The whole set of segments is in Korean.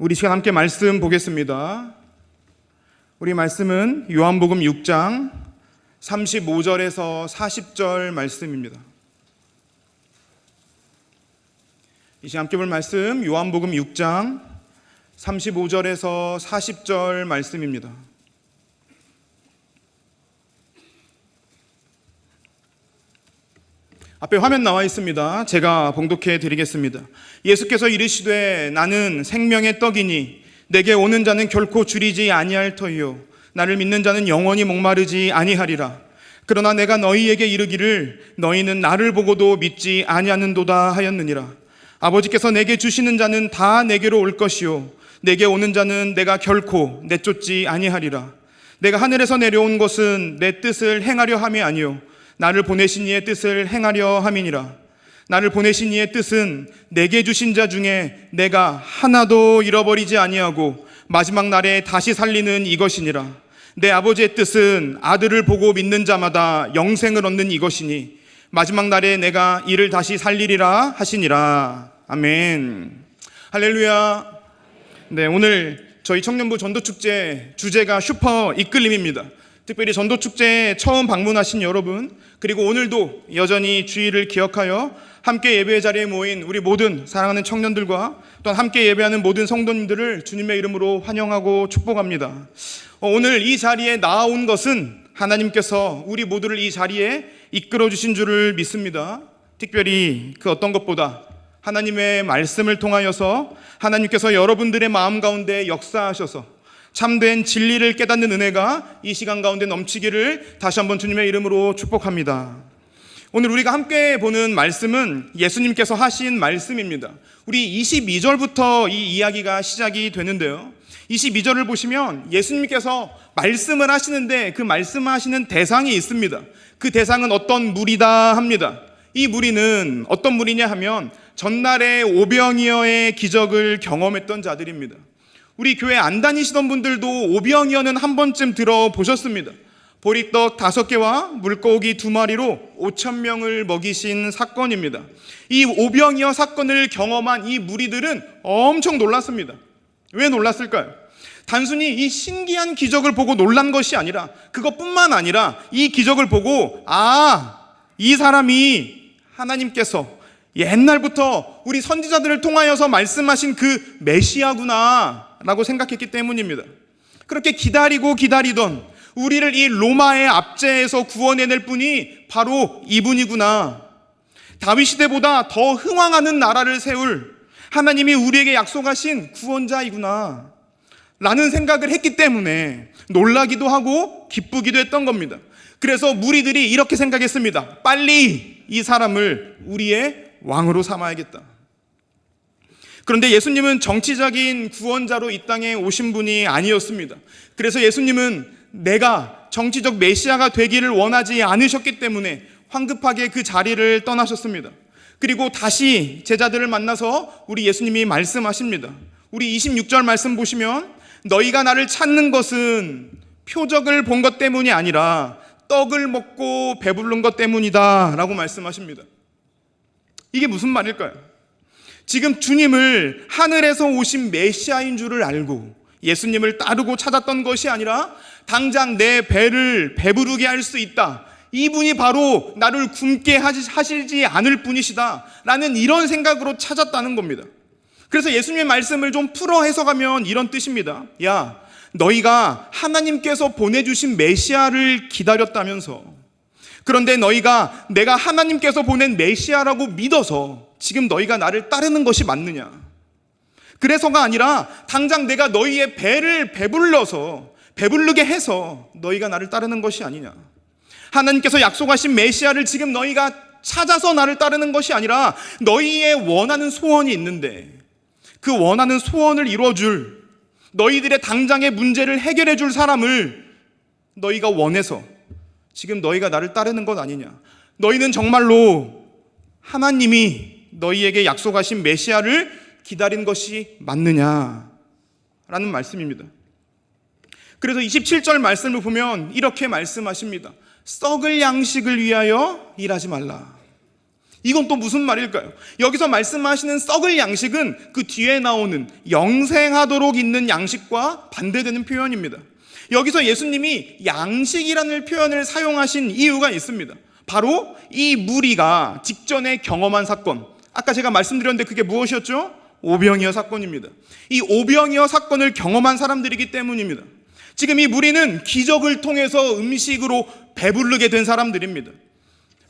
우리 시간 함께 말씀 보겠습니다. 우리 말씀은 요한복음 6장 35절에서 40절 말씀입니다. 이 시간 함께 볼 말씀 요한복음 6장 35절에서 40절 말씀입니다. 앞에 화면 나와 있습니다. 제가 봉독해 드리겠습니다. 예수께서 이르시되 나는 생명의 떡이니 내게 오는 자는 결코 줄이지 아니할 터이요 나를 믿는 자는 영원히 목마르지 아니하리라. 그러나 내가 너희에게 이르기를 너희는 나를 보고도 믿지 아니하는도다 하였느니라. 아버지께서 내게 주시는 자는 다 내게로 올 것이요 내게 오는 자는 내가 결코 내쫓지 아니하리라. 내가 하늘에서 내려온 것은 내 뜻을 행하려 함이 아니요 나를 보내신 이의 뜻을 행하려 함이니라. 나를 보내신 이의 뜻은 내게 주신 자 중에 내가 하나도 잃어버리지 아니하고 마지막 날에 다시 살리는 이것이니라. 내 아버지의 뜻은 아들을 보고 믿는 자마다 영생을 얻는 이것이니 마지막 날에 내가 이를 다시 살리리라 하시니라. 아멘. 할렐루야. 네, 오늘 저희 청년부 전도축제 주제가 슈퍼 이끌림입니다. 특별히 전도축제에 처음 방문하신 여러분, 그리고 오늘도 여전히 주일을 기억하여 함께 예배 자리에 모인 우리 모든 사랑하는 청년들과 또한 함께 예배하는 모든 성도님들을 주님의 이름으로 환영하고 축복합니다. 오늘 이 자리에 나아온 것은 하나님께서 우리 모두를 이 자리에 이끌어 주신 줄을 믿습니다. 특별히 그 어떤 것보다 하나님의 말씀을 통하여서 하나님께서 여러분들의 마음 가운데 역사하셔서 참된 진리를 깨닫는 은혜가 이 시간 가운데 넘치기를 다시 한번 주님의 이름으로 축복합니다. 오늘 우리가 함께 보는 말씀은 예수님께서 하신 말씀입니다. 우리 22절부터 이 이야기가 시작이 되는데요, 22절을 보시면 예수님께서 말씀을 하시는데 그 말씀하시는 대상이 있습니다. 그 대상은 어떤 무리다 합니다. 이 무리는 어떤 무리냐 하면 전날에 오병이어의 기적을 경험했던 자들입니다. 우리 교회 안 다니시던 분들도 오병이어는 한 번쯤 들어보셨습니다. 보리떡 5개와 물고기 2마리로 5,000명을 먹이신 사건입니다. 이 오병이어 사건을 경험한 이 무리들은 엄청 놀랐습니다. 왜 놀랐을까요? 단순히 이 신기한 기적을 보고 놀란 것이 아니라, 그것뿐만 아니라 이 기적을 보고 이 사람이 하나님께서 옛날부터 우리 선지자들을 통하여서 말씀하신 그 메시아구나 라고 생각했기 때문입니다. 그렇게 기다리던 우리를 이 로마의 압제에서 구원해낼 분이 바로 이분이구나, 다윗 시대보다 더 흥왕하는 나라를 세울 하나님이 우리에게 약속하신 구원자이구나 라는 생각을 했기 때문에 놀라기도 하고 기쁘기도 했던 겁니다. 그래서 무리들이 이렇게 생각했습니다. 빨리 이 사람을 우리의 왕으로 삼아야겠다. 그런데 예수님은 정치적인 구원자로 이 땅에 오신 분이 아니었습니다. 그래서 예수님은 내가 정치적 메시아가 되기를 원하지 않으셨기 때문에 황급하게 그 자리를 떠나셨습니다. 그리고 다시 제자들을 만나서 우리 예수님이 말씀하십니다. 우리 26절 말씀 보시면 너희가 나를 찾는 것은 표적을 본 것 때문이 아니라 떡을 먹고 배부른 것 때문이다 라고 말씀하십니다. 이게 무슨 말일까요? 지금 주님을 하늘에서 오신 메시아인 줄을 알고 예수님을 따르고 찾았던 것이 아니라 당장 내 배를 배부르게 할 수 있다, 이분이 바로 나를 굶게 하시지 않을 분이시다 라는 이런 생각으로 찾았다는 겁니다. 그래서 예수님의 말씀을 좀 풀어 해석하면 이런 뜻입니다. 야, 너희가 하나님께서 보내주신 메시아를 기다렸다면서, 그런데 너희가 내가 하나님께서 보낸 메시아라고 믿어서 지금 너희가 나를 따르는 것이 맞느냐? 그래서가 아니라 당장 내가 너희의 배를 배부르게 해서 너희가 나를 따르는 것이 아니냐? 하나님께서 약속하신 메시아를 지금 너희가 찾아서 나를 따르는 것이 아니라 너희의 원하는 소원이 있는데 그 원하는 소원을 이루어줄, 너희들의 당장의 문제를 해결해 줄 사람을 너희가 원해서 지금 너희가 나를 따르는 것 아니냐? 너희는 정말로 하나님이 너희에게 약속하신 메시아를 기다린 것이 맞느냐? 라는 말씀입니다. 그래서 27절 말씀을 보면 이렇게 말씀하십니다. 썩을 양식을 위하여 일하지 말라. 이건 또 무슨 말일까요? 여기서 말씀하시는 썩을 양식은 그 뒤에 나오는 영생하도록 있는 양식과 반대되는 표현입니다. 여기서 예수님이 양식이라는 표현을 사용하신 이유가 있습니다. 바로 이 무리가 직전에 경험한 사건, 아까 제가 말씀드렸는데 그게 무엇이었죠? 오병이어 사건입니다. 이 오병이어 사건을 경험한 사람들이기 때문입니다. 지금 이 무리는 기적을 통해서 음식으로 배부르게 된 사람들입니다.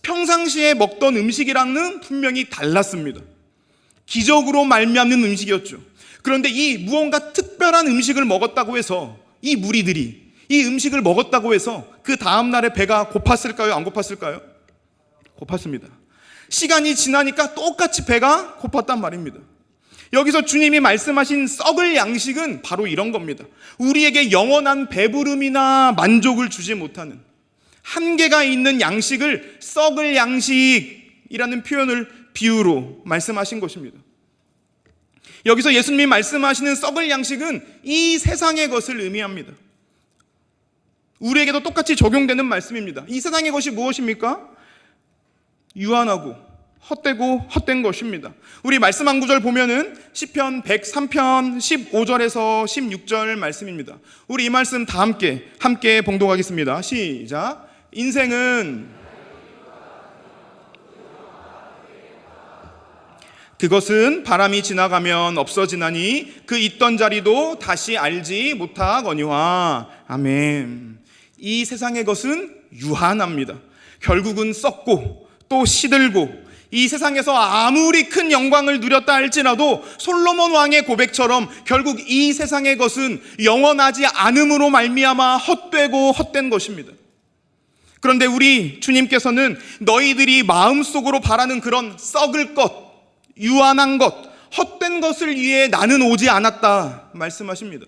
평상시에 먹던 음식이랑은 분명히 달랐습니다. 기적으로 말미암는 음식이었죠. 그런데 이 무언가 특별한 음식을 먹었다고 해서 이 무리들이 이 음식을 먹었다고 해서 그 다음날에 배가 고팠을까요? 안 고팠을까요? 고팠습니다. 시간이 지나니까 똑같이 배가 고팠단 말입니다. 여기서 주님이 말씀하신 썩을 양식은 바로 이런 겁니다. 우리에게 영원한 배부름이나 만족을 주지 못하는 한계가 있는 양식을 썩을 양식이라는 표현을 비유로 말씀하신 것입니다. 여기서 예수님이 말씀하시는 썩을 양식은 이 세상의 것을 의미합니다. 우리에게도 똑같이 적용되는 말씀입니다. 이 세상의 것이 무엇입니까? 유한하고 헛되고 헛된 것입니다. 우리 말씀 한 구절 보면은 시편 103편 15절에서 16절 말씀입니다. 우리 이 말씀 다 함께 봉독하겠습니다. 시작. 인생은 그것은 바람이 지나가면 없어지나니 그 있던 자리도 다시 알지 못하거니와. 아멘. 이 세상의 것은 유한합니다. 결국은 썩고 또 시들고 이 세상에서 아무리 큰 영광을 누렸다 할지라도 솔로몬 왕의 고백처럼 결국 이 세상의 것은 영원하지 않음으로 말미암아 헛되고 헛된 것입니다. 그런데 우리 주님께서는 너희들이 마음속으로 바라는 그런 썩을 것, 유한한 것, 헛된 것을 위해 나는 오지 않았다 말씀하십니다.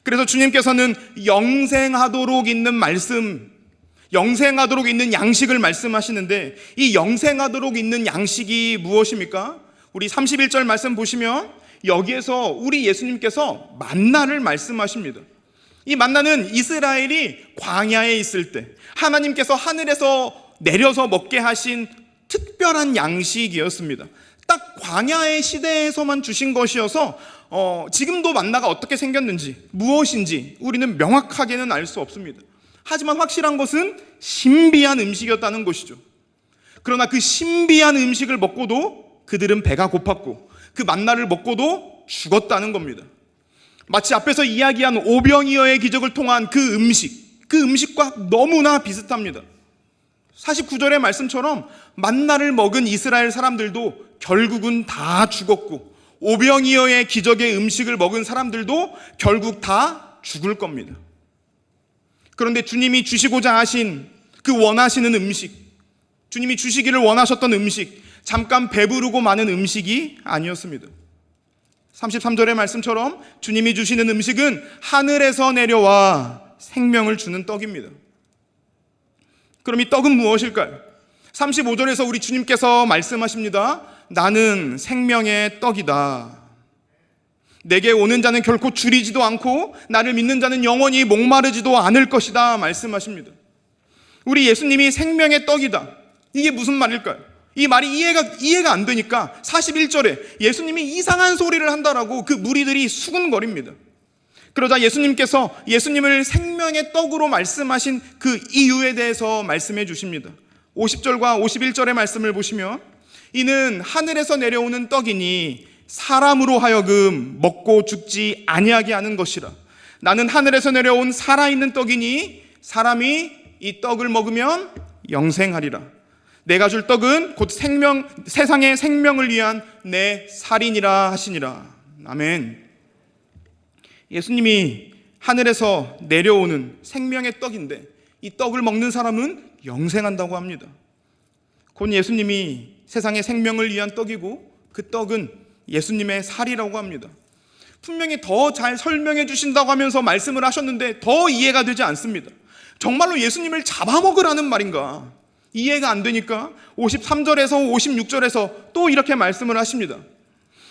그래서 주님께서는 영생하도록 있는 말씀, 영생하도록 있는 양식을 말씀하시는데 이 영생하도록 있는 양식이 무엇입니까? 우리 31절 말씀 보시면 여기에서 우리 예수님께서 만나를 말씀하십니다. 이 만나는 이스라엘이 광야에 있을 때 하나님께서 하늘에서 내려서 먹게 하신 특별한 양식이었습니다. 딱 광야의 시대에서만 주신 것이어서 지금도 만나가 어떻게 생겼는지 무엇인지 우리는 명확하게는 알 수 없습니다. 하지만 확실한 것은 신비한 음식이었다는 것이죠. 그러나 그 신비한 음식을 먹고도 그들은 배가 고팠고 그 만나를 먹고도 죽었다는 겁니다. 마치 앞에서 이야기한 오병이어의 기적을 통한 그 음식과 너무나 비슷합니다. 49절의 말씀처럼 만나를 먹은 이스라엘 사람들도 결국은 다 죽었고 오병이어의 기적의 음식을 먹은 사람들도 결국 다 죽을 겁니다. 그런데 주님이 주시고자 하신 그 원하시는 음식, 주님이 주시기를 원하셨던 음식, 잠깐 배부르고 마는 음식이 아니었습니다. 33절의 말씀처럼 주님이 주시는 음식은 하늘에서 내려와 생명을 주는 떡입니다. 그럼 이 떡은 무엇일까요? 35절에서 우리 주님께서 말씀하십니다. 나는 생명의 떡이다. 내게 오는 자는 결코 줄이지도 않고 나를 믿는 자는 영원히 목마르지도 않을 것이다 말씀하십니다. 우리 예수님이 생명의 떡이다. 이게 무슨 말일까요? 이 말이 이해가 안 되니까 41절에 예수님이 이상한 소리를 한다라고 그 무리들이 수군거립니다. 그러자 예수님께서 예수님을 생명의 떡으로 말씀하신 그 이유에 대해서 말씀해 주십니다. 50절과 51절의 말씀을 보시면 이는 하늘에서 내려오는 떡이니 사람으로 하여금 먹고 죽지 아니하게 하는 것이라. 나는 하늘에서 내려온 살아있는 떡이니 사람이 이 떡을 먹으면 영생하리라. 내가 줄 떡은 곧 세상의 생명을 위한 내 살이니라 하시니라. 아멘. 예수님이 하늘에서 내려오는 생명의 떡인데 이 떡을 먹는 사람은 영생한다고 합니다. 곧 예수님이 세상의 생명을 위한 떡이고 그 떡은 예수님의 살이라고 합니다. 분명히 더 잘 설명해 주신다고 하면서 말씀을 하셨는데 더 이해가 되지 않습니다. 정말로 예수님을 잡아먹으라는 말인가? 이해가 안 되니까 53절에서 56절에서 또 이렇게 말씀을 하십니다.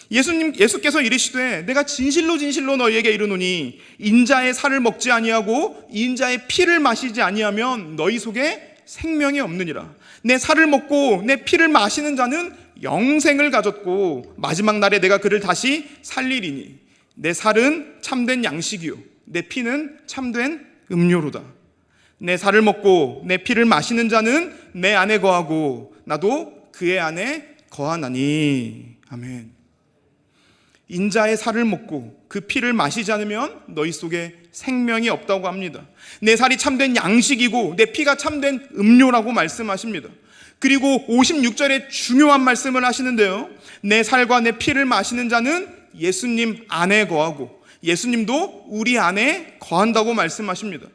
예수께서 이르시되 내가 진실로 너희에게 이르노니 인자의 살을 먹지 아니하고 인자의 피를 마시지 아니하면 너희 속에 생명이 없느니라. 내 살을 먹고 내 피를 마시는 자는 영생을 가졌고 마지막 날에 내가 그를 다시 살리리니 내 살은 참된 양식이요 내 피는 참된 음료로다. 내 살을 먹고 내 피를 마시는 자는 내 안에 거하고 나도 그의 안에 거하나니. 아멘. 인자의 살을 먹고 그 피를 마시지 않으면 너희 속에 생명이 없다고 합니다. 내 살이 참된 양식이고 내 피가 참된 음료라고 말씀하십니다. 그리고 56절에 중요한 말씀을 하시는데요, 내 살과 내 피를 마시는 자는 예수님 안에 거하고 예수님도 우리 안에 거한다고 말씀하십니다.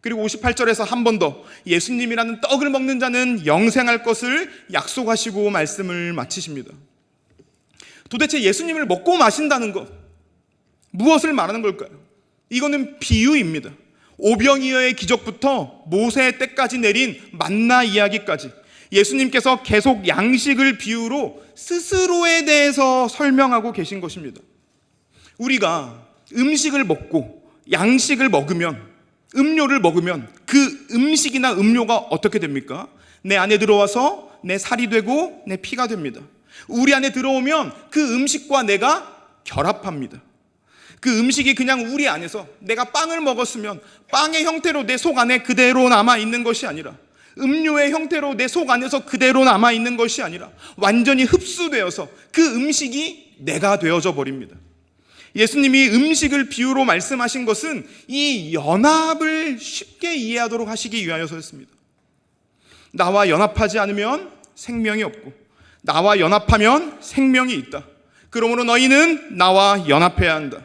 그리고 58절에서 한 번 더 예수님이라는 떡을 먹는 자는 영생할 것을 약속하시고 말씀을 마치십니다. 도대체 예수님을 먹고 마신다는 것, 무엇을 말하는 걸까요? 이거는 비유입니다. 오병이어의 기적부터 모세의 때까지 내린 만나 이야기까지 예수님께서 계속 양식을 비유로 스스로에 대해서 설명하고 계신 것입니다. 우리가 음식을 먹고 양식을 먹으면, 음료를 먹으면 그 음식이나 음료가 어떻게 됩니까? 내 안에 들어와서 내 살이 되고 내 피가 됩니다. 우리 안에 들어오면 그 음식과 내가 결합합니다. 그 음식이 그냥 우리 안에서 내가 빵을 먹었으면 빵의 형태로 내 속 안에 그대로 남아있는 것이 아니라, 음료의 형태로 내 속 안에서 그대로 남아있는 것이 아니라 완전히 흡수되어서 그 음식이 내가 되어져 버립니다. 예수님이 음식을 비유로 말씀하신 것은 이 연합을 쉽게 이해하도록 하시기 위하여서였습니다. 나와 연합하지 않으면 생명이 없고 나와 연합하면 생명이 있다. 그러므로 너희는 나와 연합해야 한다.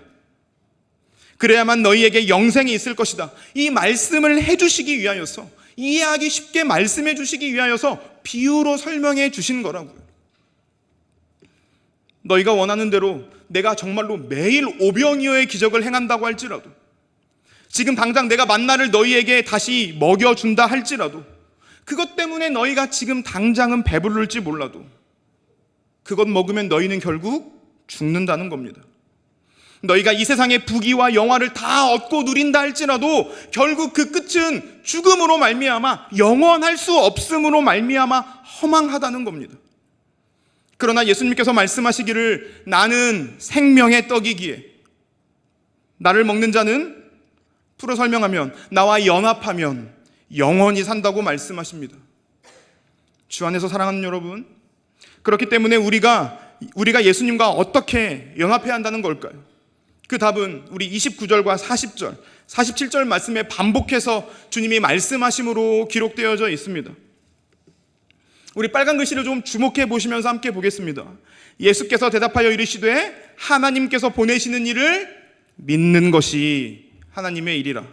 그래야만 너희에게 영생이 있을 것이다. 이 말씀을 해주시기 위하여서, 이해하기 쉽게 말씀해 주시기 위하여서 비유로 설명해 주신 거라고요. 너희가 원하는 대로 내가 정말로 매일 오병이어의 기적을 행한다고 할지라도, 지금 당장 내가 만나를 너희에게 다시 먹여준다 할지라도, 그것 때문에 너희가 지금 당장은 배부를지 몰라도 그것 먹으면 너희는 결국 죽는다는 겁니다. 너희가 이 세상의 부귀와 영화를 다 얻고 누린다 할지라도 결국 그 끝은 죽음으로 말미암아, 영원할 수 없음으로 말미암아 허망하다는 겁니다. 그러나 예수님께서 말씀하시기를 나는 생명의 떡이기에 나를 먹는 자는, 풀어 설명하면 나와 연합하면 영원히 산다고 말씀하십니다. 주 안에서 사랑하는 여러분, 그렇기 때문에 우리가 예수님과 어떻게 연합해야 한다는 걸까요? 그 답은 우리 29절과 40절, 47절 말씀에 반복해서 주님이 말씀하심으로 기록되어져 있습니다. 우리 빨간 글씨를 좀 주목해 보시면서 함께 보겠습니다. 예수께서 대답하여 이르시되 하나님께서 보내시는 일을 믿는 것이 하나님의 일이라.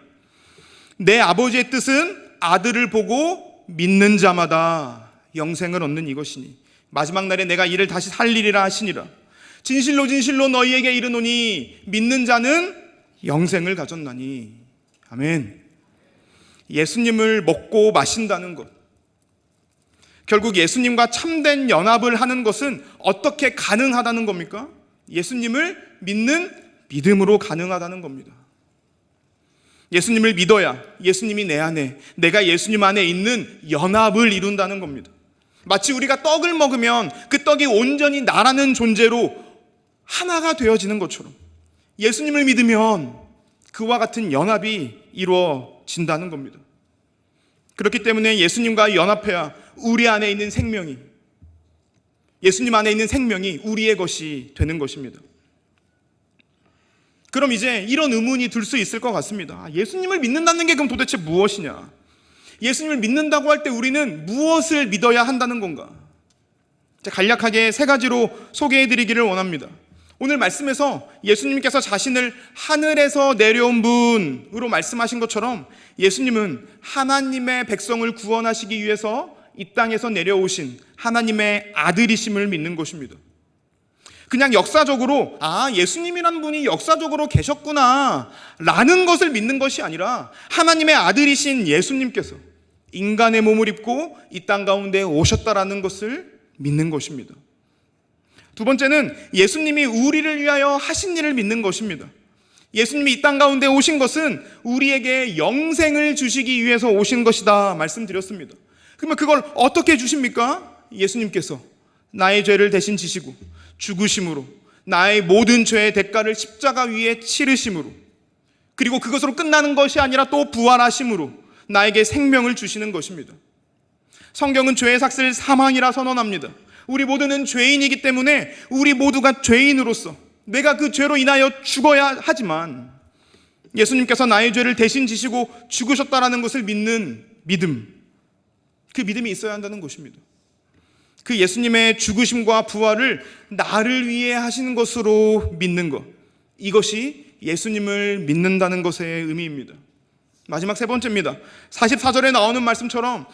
내 아버지의 뜻은 아들을 보고 믿는 자마다 영생을 얻는 이것이니 마지막 날에 내가 이를 다시 살리리라 하시니라. 진실로 진실로 너희에게 이르노니 믿는 자는 영생을 가졌나니. 아멘. 예수님을 먹고 마신다는 것, 결국 예수님과 참된 연합을 하는 것은 어떻게 가능하다는 겁니까? 예수님을 믿는 믿음으로 가능하다는 겁니다. 예수님을 믿어야 예수님이 내 안에, 내가 예수님 안에 있는 연합을 이룬다는 겁니다. 마치 우리가 떡을 먹으면 그 떡이 온전히 나라는 존재로 하나가 되어지는 것처럼 예수님을 믿으면 그와 같은 연합이 이루어진다는 겁니다. 그렇기 때문에 예수님과 연합해야 우리 안에 있는 생명이, 예수님 안에 있는 생명이 우리의 것이 되는 것입니다. 그럼 이제 이런 의문이 들 수 있을 것 같습니다. 예수님을 믿는다는 게 그럼 도대체 무엇이냐? 예수님을 믿는다고 할 때 우리는 무엇을 믿어야 한다는 건가? 간략하게 세 가지로 소개해 드리기를 원합니다. 오늘 말씀에서 예수님께서 자신을 하늘에서 내려온 분으로 말씀하신 것처럼 예수님은 하나님의 백성을 구원하시기 위해서 이 땅에서 내려오신 하나님의 아들이심을 믿는 것입니다. 그냥 역사적으로 예수님이라는 분이 역사적으로 계셨구나 라는 것을 믿는 것이 아니라 하나님의 아들이신 예수님께서 인간의 몸을 입고 이 땅 가운데 오셨다라는 것을 믿는 것입니다. 두 번째는 예수님이 우리를 위하여 하신 일을 믿는 것입니다. 예수님이 이 땅 가운데 오신 것은 우리에게 영생을 주시기 위해서 오신 것이다 말씀드렸습니다. 그러면 그걸 어떻게 주십니까? 예수님께서 나의 죄를 대신 지시고 죽으심으로, 나의 모든 죄의 대가를 십자가 위에 치르심으로, 그리고 그것으로 끝나는 것이 아니라 또 부활하심으로 나에게 생명을 주시는 것입니다. 성경은 죄의 삭슬 사망이라 선언합니다. 우리 모두는 죄인이기 때문에 우리 모두가 죄인으로서 내가 그 죄로 인하여 죽어야 하지만, 예수님께서 나의 죄를 대신 지시고 죽으셨다라는 것을 믿는 믿음, 그 믿음이 있어야 한다는 것입니다. 그 예수님의 죽으심과 부활을 나를 위해 하시는 것으로 믿는 것, 이것이 예수님을 믿는다는 것의 의미입니다. 마지막 세 번째입니다. 44절에 나오는 말씀처럼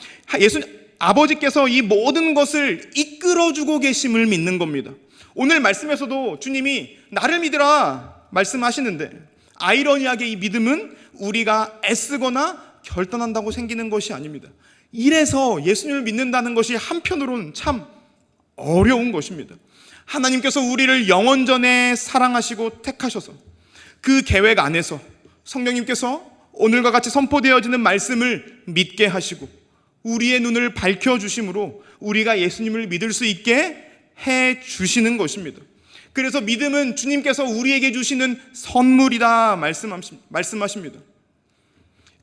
아버지께서 이 모든 것을 이끌어주고 계심을 믿는 겁니다. 오늘 말씀에서도 주님이 나를 믿으라 말씀하시는데, 아이러니하게 이 믿음은 우리가 애쓰거나 결단한다고 생기는 것이 아닙니다. 이래서 예수님을 믿는다는 것이 한편으로는 참 어려운 것입니다. 하나님께서 우리를 영원전에 사랑하시고 택하셔서 그 계획 안에서 성령님께서 오늘과 같이 선포되어지는 말씀을 믿게 하시고 우리의 눈을 밝혀주심으로 우리가 예수님을 믿을 수 있게 해 주시는 것입니다. 그래서 믿음은 주님께서 우리에게 주시는 선물이다 말씀하십니다.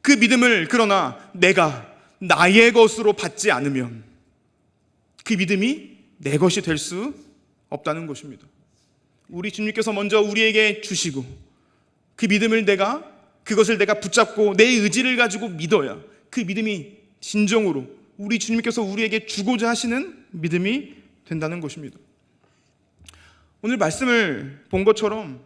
그 믿음을 그러나 내가 나의 것으로 받지 않으면 그 믿음이 내 것이 될 수 없다는 것입니다. 우리 주님께서 먼저 우리에게 주시고 그 믿음을 그것을 내가 붙잡고 내 의지를 가지고 믿어야 그 믿음이 진정으로 우리 주님께서 우리에게 주고자 하시는 믿음이 된다는 것입니다. 오늘 말씀을 본 것처럼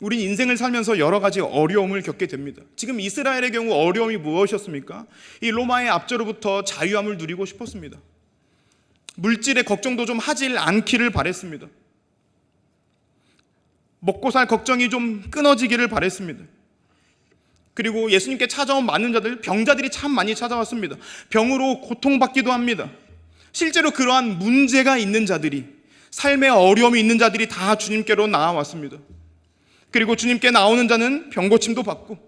우린 인생을 살면서 여러 가지 어려움을 겪게 됩니다. 지금 이스라엘의 경우 어려움이 무엇이었습니까? 이 로마의 압제로부터 자유함을 누리고 싶었습니다. 물질의 걱정도 좀 하질 않기를 바랬습니다. 먹고 살 걱정이 좀 끊어지기를 바랬습니다. 그리고 예수님께 찾아온 많은 자들, 병자들이 참 많이 찾아왔습니다. 병으로 고통받기도 합니다. 실제로 그러한 문제가 있는 자들이, 삶의 어려움이 있는 자들이 다 주님께로 나아왔습니다. 그리고 주님께 나오는 자는 병고침도 받고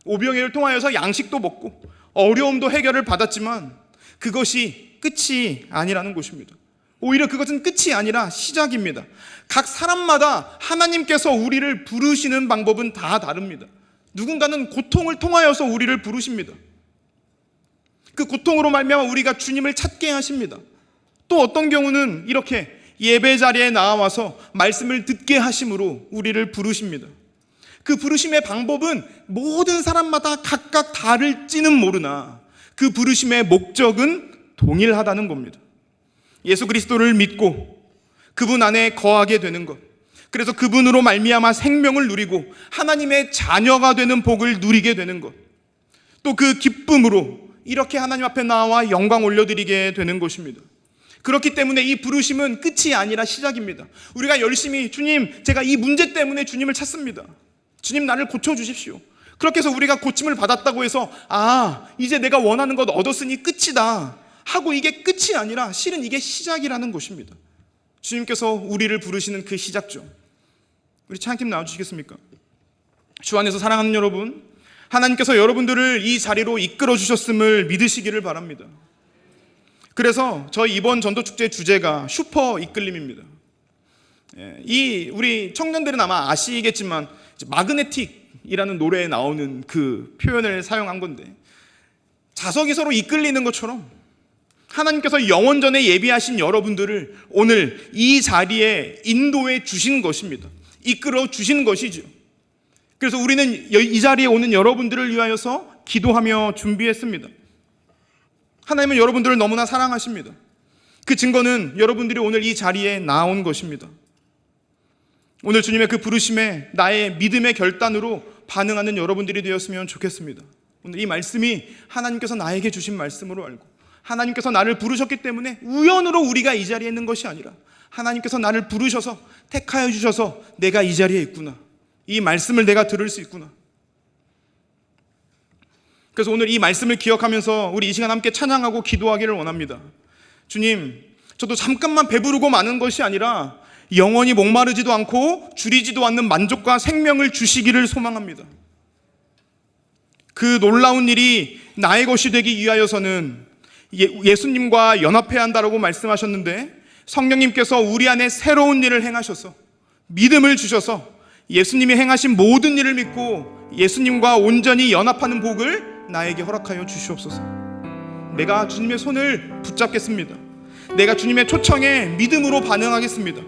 오병이를 통하여서 양식도 먹고 어려움도 해결을 받았지만 그것이 끝이 아니라는 것입니다. 오히려 그것은 끝이 아니라 시작입니다. 각 사람마다 하나님께서 우리를 부르시는 방법은 다 다릅니다. 누군가는 고통을 통하여서 우리를 부르십니다. 그 고통으로 말미암아 우리가 주님을 찾게 하십니다. 또 어떤 경우는 이렇게 예배 자리에 나와서 말씀을 듣게 하심으로 우리를 부르십니다. 그 부르심의 방법은 모든 사람마다 각각 다를지는 모르나 그 부르심의 목적은 동일하다는 겁니다. 예수 그리스도를 믿고 그분 안에 거하게 되는 것, 그래서 그분으로 말미암아 생명을 누리고 하나님의 자녀가 되는 복을 누리게 되는 것, 또 그 기쁨으로 이렇게 하나님 앞에 나와 영광 올려드리게 되는 것입니다. 그렇기 때문에 이 부르심은 끝이 아니라 시작입니다. 우리가 열심히 주님, 제가 이 문제 때문에 주님을 찾습니다. 주님, 나를 고쳐주십시오. 그렇게 해서 우리가 고침을 받았다고 해서 이제 내가 원하는 것 얻었으니 끝이다 하고 이게 끝이 아니라 실은 이게 시작이라는 것입니다. 주님께서 우리를 부르시는 그 시작점, 우리 찬양팀 나와주시겠습니까? 주 안에서 사랑하는 여러분, 하나님께서 여러분들을 이 자리로 이끌어 주셨음을 믿으시기를 바랍니다. 그래서 저희 이번 전도축제 주제가 슈퍼 이끌림입니다. 우리 청년들은 아마 아시겠지만 마그네틱이라는 노래에 나오는 그 표현을 사용한 건데, 자석이 서로 이끌리는 것처럼 하나님께서 영원전에 예비하신 여러분들을 오늘 이 자리에 인도해 주신 것입니다. 이끌어 주신 것이죠. 그래서 우리는 이 자리에 오는 여러분들을 위하여서 기도하며 준비했습니다. 하나님은 여러분들을 너무나 사랑하십니다. 그 증거는 여러분들이 오늘 이 자리에 나온 것입니다. 오늘 주님의 그 부르심에 나의 믿음의 결단으로 반응하는 여러분들이 되었으면 좋겠습니다. 오늘 이 말씀이 하나님께서 나에게 주신 말씀으로 알고, 하나님께서 나를 부르셨기 때문에 우연으로 우리가 이 자리에 있는 것이 아니라 하나님께서 나를 부르셔서 택하여 주셔서 내가 이 자리에 있구나, 이 말씀을 내가 들을 수 있구나. 그래서 오늘 이 말씀을 기억하면서 우리 이 시간 함께 찬양하고 기도하기를 원합니다. 주님, 저도 잠깐만 배부르고 마는 것이 아니라 영원히 목마르지도 않고 줄이지도 않는 만족과 생명을 주시기를 소망합니다. 그 놀라운 일이 나의 것이 되기 위하여서는 예수님과 연합해야 한다고 말씀하셨는데, 성령님께서 우리 안에 새로운 일을 행하셔서 믿음을 주셔서 예수님이 행하신 모든 일을 믿고 예수님과 온전히 연합하는 복을 나에게 허락하여 주시옵소서. 내가 주님의 손을 붙잡겠습니다. 내가 주님의 초청에 믿음으로 반응하겠습니다.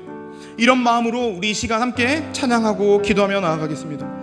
이런 마음으로 우리 이 시간 함께 찬양하고 기도하며 나아가겠습니다.